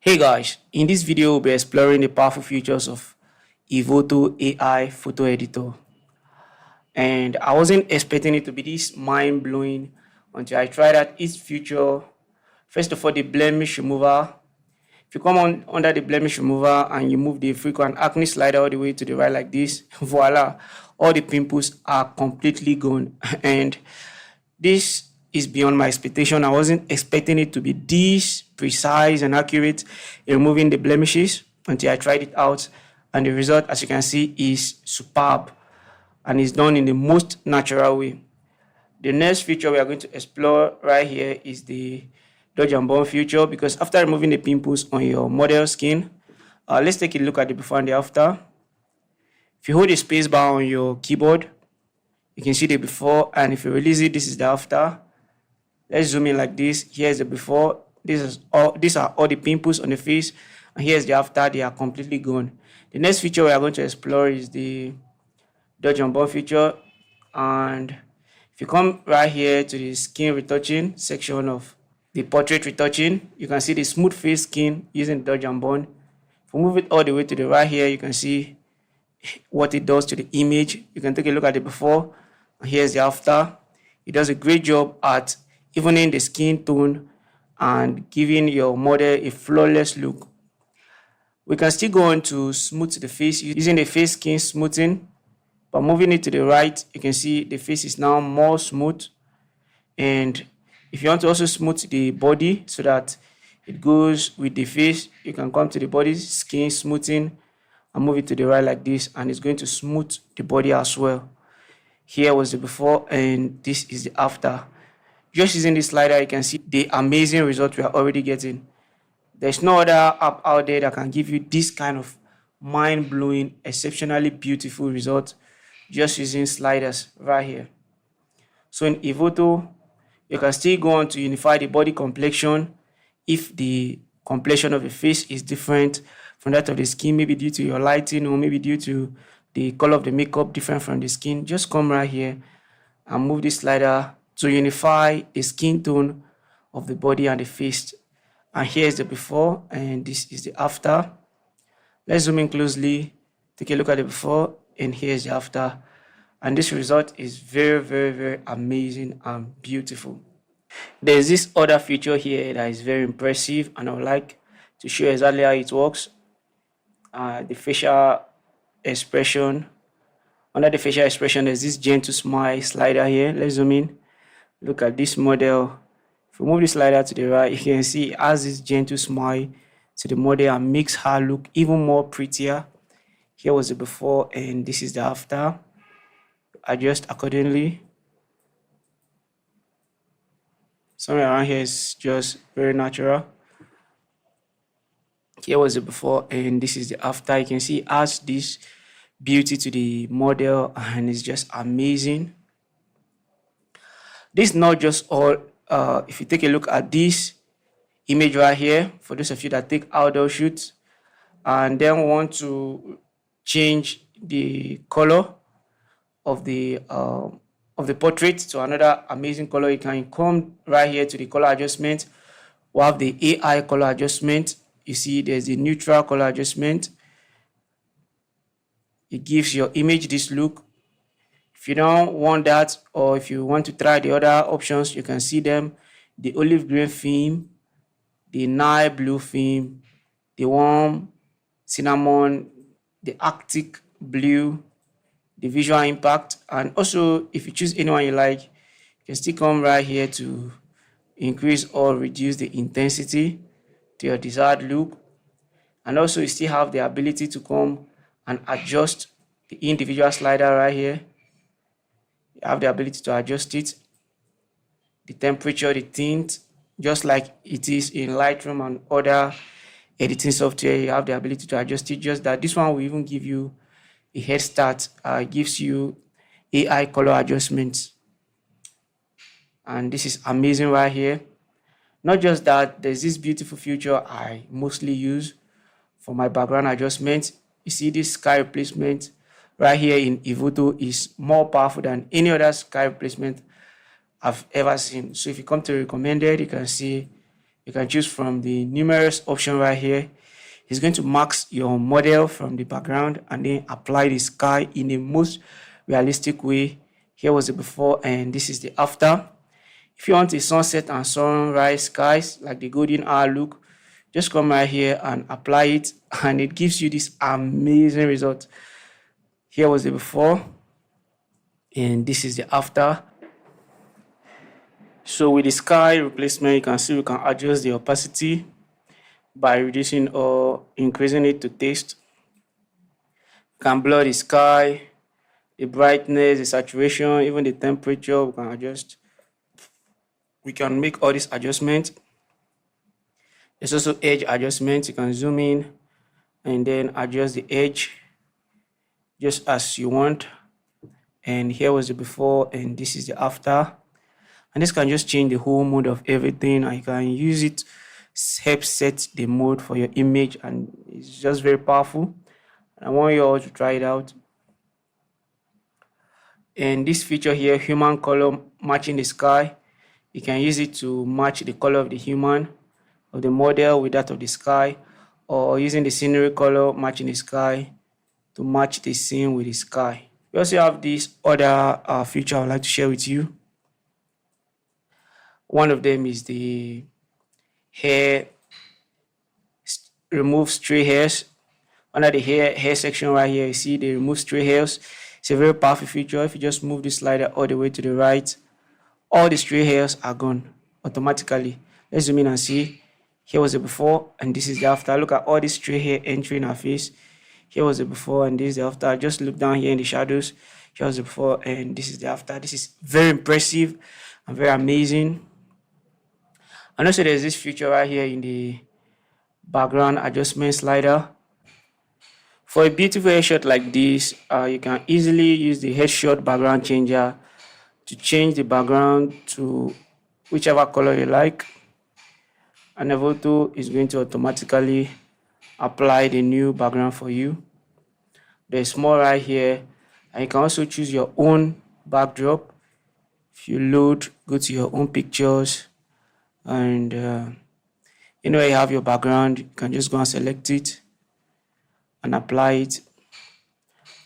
Hey guys, in this video we'll be exploring the powerful features of Evoto AI photo editor. And I wasn't expecting it to be this mind-blowing until I tried out its feature. First of all, the blemish remover. If you come on under the blemish remover and you move the frequent acne slider all the way to the right like this, voila, all the pimples are completely gone. And this is beyond my expectation. I wasn't expecting it to be this precise and accurate in removing the blemishes until I tried it out. And the result, as you can see, is superb and is done in the most natural way. The next feature we are going to explore right here is the dodge and burn feature, because after removing the pimples on your model skin, let's take a look at the before and the after. If you hold the space bar on your keyboard, you can see the before, and if you release it, this is the after. Let's zoom in like this. Here's the before. These are all the pimples on the face, and here's the after. They are completely gone. The next feature we are going to explore is the dodge and burn feature. And if you come right here to the skin retouching section of the portrait retouching, you can see the smooth face skin using dodge and burn. If we move it all the way to the right here, you can see what it does to the image. You can take a look at the before, and here's the after. It does a great job at evening the skin tone and giving your model a flawless look. We can still go on to smooth the face using the face skin smoothing. But moving it to the right, you can see the face is now more smooth. And if you want to also smooth the body so that it goes with the face, you can come to the body skin smoothing and move it to the right like this, and it's going to smooth the body as well. Here was the before and this is the after. Just using this slider, you can see the amazing result we are already getting. There's no other app out there that can give you this kind of mind-blowing, exceptionally beautiful result just using sliders right here. So in Evoto, you can still go on to unify the body complexion if the complexion of the face is different from that of the skin, maybe due to your lighting or maybe due to the color of the makeup different from the skin. Just come right here and move this slider to unify the skin tone of the body and the face. And here's the before and this is the after. Let's zoom in closely, take a look at the before, and here's the after. And this result is very, very, very amazing and beautiful. There's this other feature here that is very impressive, and I would like to show exactly how it works. The facial expression. Under the facial expression, there's this gentle smile slider here. Let's zoom in. Look at this model. If we move the slider to the right, you can see it has this gentle smile to the model and makes her look even more prettier. Here was the before and this is the after. Adjust accordingly. Somewhere around here is just very natural. Here was the before and this is the after. You can see it adds this beauty to the model and it's just amazing. This is not just all. If you take a look at this image right here, for those of you that take outdoor shoots and then want to change the color of the portrait to another amazing color, you can come right here to the color adjustment. We have the AI color adjustment. You see there's the neutral color adjustment. It gives your image this look. If you don't want that, or if you want to try the other options, you can see them: the olive green theme, the night blue theme, the warm cinnamon, the arctic blue, the visual impact. And also, if you choose anyone you like, you can still come right here to increase or reduce the intensity to your desired look. And also, you still have the ability to come and adjust the individual slider right here. You have the ability to adjust it, the temperature, the tint, just like it is in Lightroom and other editing software. You have the ability to adjust it, just that this one will even give you a head start. It gives you AI color adjustments. And this is amazing right here. Not just that, there's this beautiful feature I mostly use for my background adjustment. You see this sky replacement right here in Evoto is more powerful than any other sky replacement I've ever seen. So if you come to recommended, you can see You can choose from the numerous options right here. It's going to mask your model from the background and then apply the sky in the most realistic way. Here was the before and this is the after. If you want a sunset and sunrise skies like the golden hour look, just come right here and apply it and it gives you this amazing result. Here was the before and this is the after. So with the sky replacement, you can see we can adjust the opacity by reducing or increasing it to taste. You can blur the sky, the brightness, the saturation, even the temperature, we can adjust. We can make all these adjustments. There's also edge adjustments. You can zoom in and then adjust the edge just as you want. And here was the before and this is the after. And this can just change the whole mood of everything. I can use it, help set the mood for your image, and it's just very powerful. I want you all to try it out. And this feature here, human color matching the sky, you can use it to match the color of the human, of the model with that of the sky, or using the scenery color matching the sky to match the scene with the sky. We also have this other feature I would like to share with you. One of them is the hair, remove stray hairs. Under the hair section right here, you see the remove stray hairs. It's a very powerful feature. If you just move the slider all the way to the right, all the stray hairs are gone automatically. Let's zoom in and see. Here was the before and this is the after. Look at all this stray hair entering our face. Here was the before and this is the after. Just look down here in the shadows. Here was the before and this is the after. This is very impressive and very amazing. And also there's this feature right here in the background adjustment slider. For a beautiful headshot like this, you can easily use the headshot background changer to change the background to whichever color you like. And Evoto is going to automatically apply the new background for you. There's more right here, and you can also choose your own backdrop. If you load, go to your own pictures, and you know you have your background. You can just go and select it and apply it.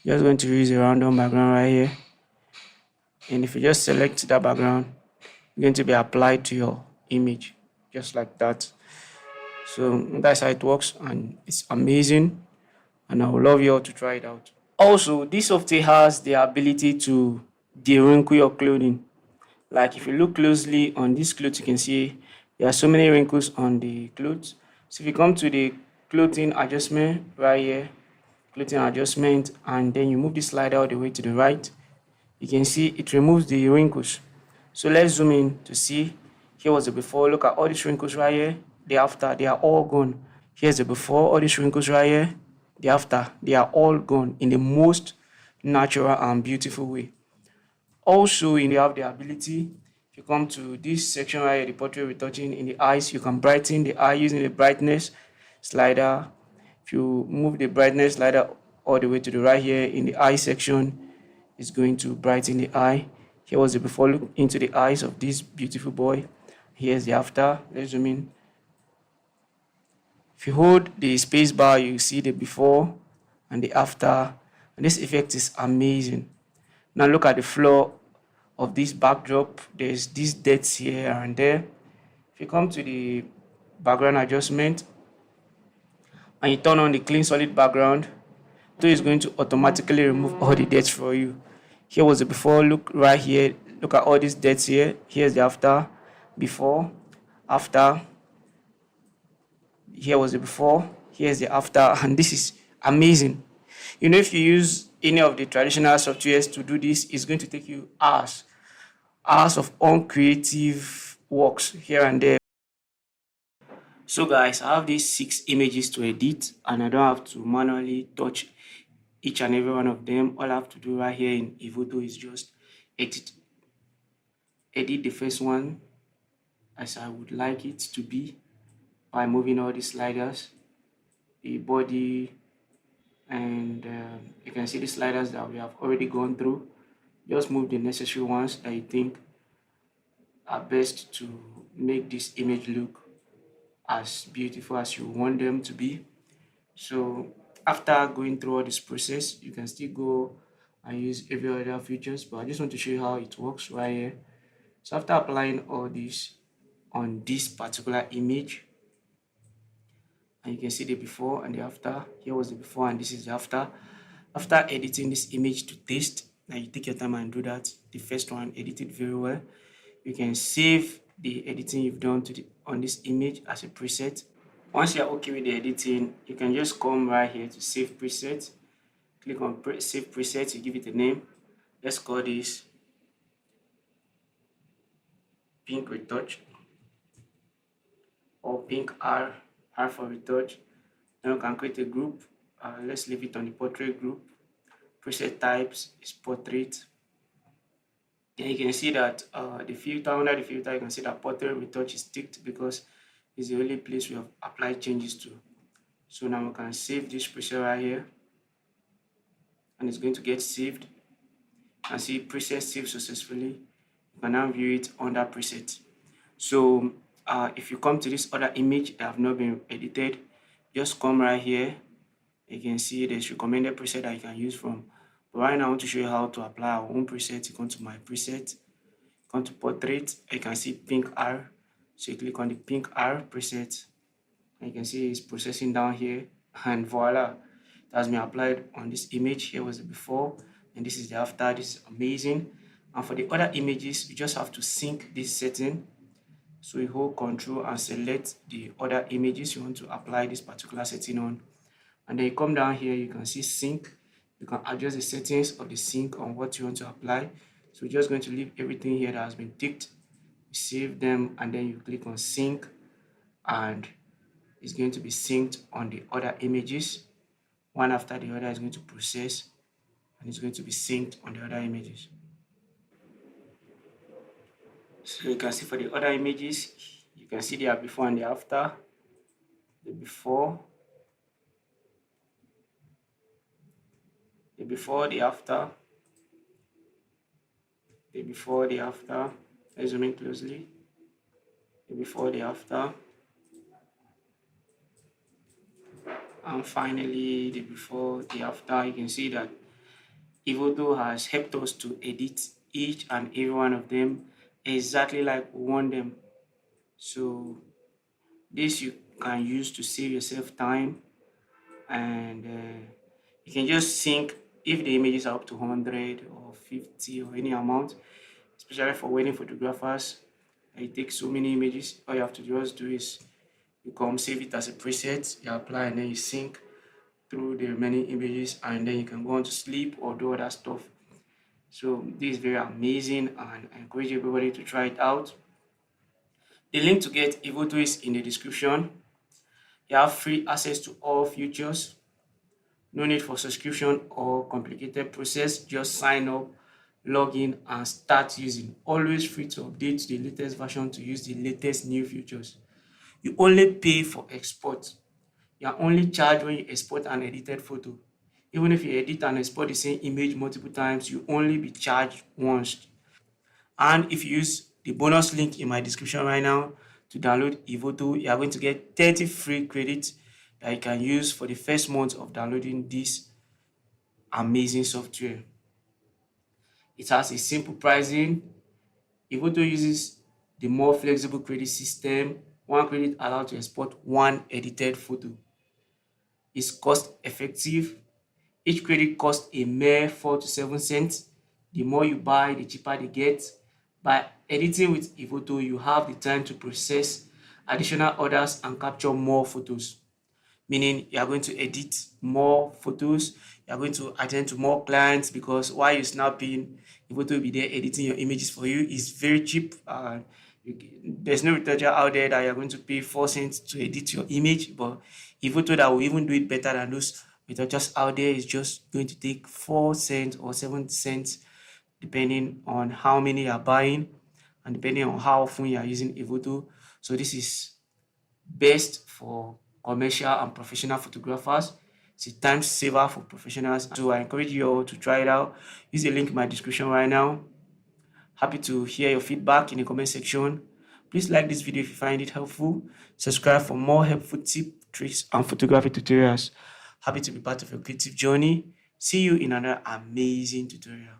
Just going to use a random background right here, and if you just select that background, it's going to be applied to your image just like that. So that's how it works and it's amazing and I would love you all to try it out. Also, this software has the ability to de-wrinkle your clothing. Like if you look closely on this clothes, you can see there are so many wrinkles on the clothes. So if you come to the clothing adjustment right here, clothing adjustment, and then you move the slider all the way to the right, you can see it removes the wrinkles. So let's zoom in to see. Here was the before. Look at all these wrinkles right here. The after, they are all gone. Here's the before. All these wrinkles right here. The after, they are all gone in the most natural and beautiful way. Also, you have the ability, if you come to this section right here, the portrait retouching in the eyes, you can brighten the eye using the brightness slider. If you move the brightness slider all the way to the right here in the eye section, it's going to brighten the eye. Here was the before. Look into the eyes of this beautiful boy. Here's the after. Let's zoom in. If you hold the space bar, you see the before and the after. And this effect is amazing. Now look at the floor of this backdrop. There's these depths here and there. If you come to the background adjustment and you turn on the clean solid background, it is going to automatically remove all the depths for you. Here was the before. Look right here. Look at all these depths here. Here's the after, before, after. Here was the before. Here's the after, and this is amazing. You know, if you use any of the traditional softwares to do this, it's going to take you hours of uncreative works here and there. So guys, I have these 6 images to edit and I don't have to manually touch each and every one of them. All I have to do right here in Evoto is just edit the first one as I would like it to be by moving all the sliders, the body, and you can see the sliders that we have already gone through. Just move the necessary ones that you think are best to make this image look as beautiful as you want them to be. So after going through all this process, you can still go and use every other features, but I just want to show you how it works right here. So after applying all this on this particular image, and you can see the before and the after. Here was the before and this is the after. After editing this image to taste, now you take your time and do that. The first one, edit it very well. You can save the editing you've done on this image as a preset. Once you're okay with the editing, you can just come right here to save preset. Click on save preset, you give it a name. Let's call this pink retouch or pink R for retouch. Then we can create a group. Let's leave it on the portrait group. Preset types is portrait. Then you can see that the filter, under the filter, you can see that portrait retouch is ticked because it's the only place we have applied changes to. So now we can save this preset right here, and it's going to get saved. You can see preset saved successfully. You can now view it under preset. So if you come to this other image that have not been edited, just come right here. You can see there's recommended preset that you can use from. But right now I want to show you how to apply our own preset. You come to my preset, come to portrait, you can see pink R. So you click on the pink R preset, and you can see it's processing down here, and voila, it has been applied on this image. Here was the before, and this is the after. This is amazing. And for the other images, you just have to sync this setting. So you hold Control and select the other images you want to apply this particular setting on. And then you come down here, you can see sync. You can adjust the settings of the sync on what you want to apply. So we're just going to leave everything here that has been ticked. You save them and then you click on sync, and it's going to be synced on the other images. One after the other is going to process, and it's going to be synced on the other images. So you can see for the other images, you can see the before and the after. The before, the before, the after, the before, the after. Let's zoom in closely. The before, the after, and finally the before, the after. You can see that Evoto has helped us to edit each and every one of them exactly like we want them. So this you can use to save yourself time, and you can just sync if the images are up to 100 or 50 or any amount, especially for wedding photographers. It takes so many images. All you have to just do is you come save it as a preset, you apply, and then you sync through the remaining images, and then you can go on to sleep or do other stuff. So this is very amazing, and I encourage everybody to try it out. The link to get Evoto is in the description. You have free access to all features. No need for subscription or complicated process. Just sign up, log in, and start using. Always free to update to the latest version to use the latest new features. You only pay for export. You are only charged when you export an edited photo. Even if you edit and export the same image multiple times, you only be charged once. And if you use the bonus link in my description right now to download Evoto, you are going to get 30 free credits that you can use for the first month of downloading this amazing software. It has a simple pricing. Evoto uses the more flexible credit system. One credit allowed to export one edited photo. It's cost effective. Each credit costs a mere 4 to 7 cents. The more you buy, the cheaper they get. By editing with Evoto, you have the time to process additional orders and capture more photos. Meaning you are going to edit more photos, you are going to attend to more clients, because while you're snapping, Evoto will be there editing your images for you. It's very cheap. There's no retoucher out there that you're going to pay 4 cents to edit your image, but Evoto that will even do it better than those retouchers out there is just going to take 4 cents or 7 cents, depending on how many you are buying and depending on how often you are using Evoto. So this is best for commercial and professional photographers. It's a time saver for professionals. So I encourage you all to try it out. Use the link in my description right now. Happy to hear your feedback in the comment section. Please like this video if you find it helpful. Subscribe for more helpful tips, tricks, and photography tutorials. Happy to be part of your creative journey. See you in another amazing tutorial.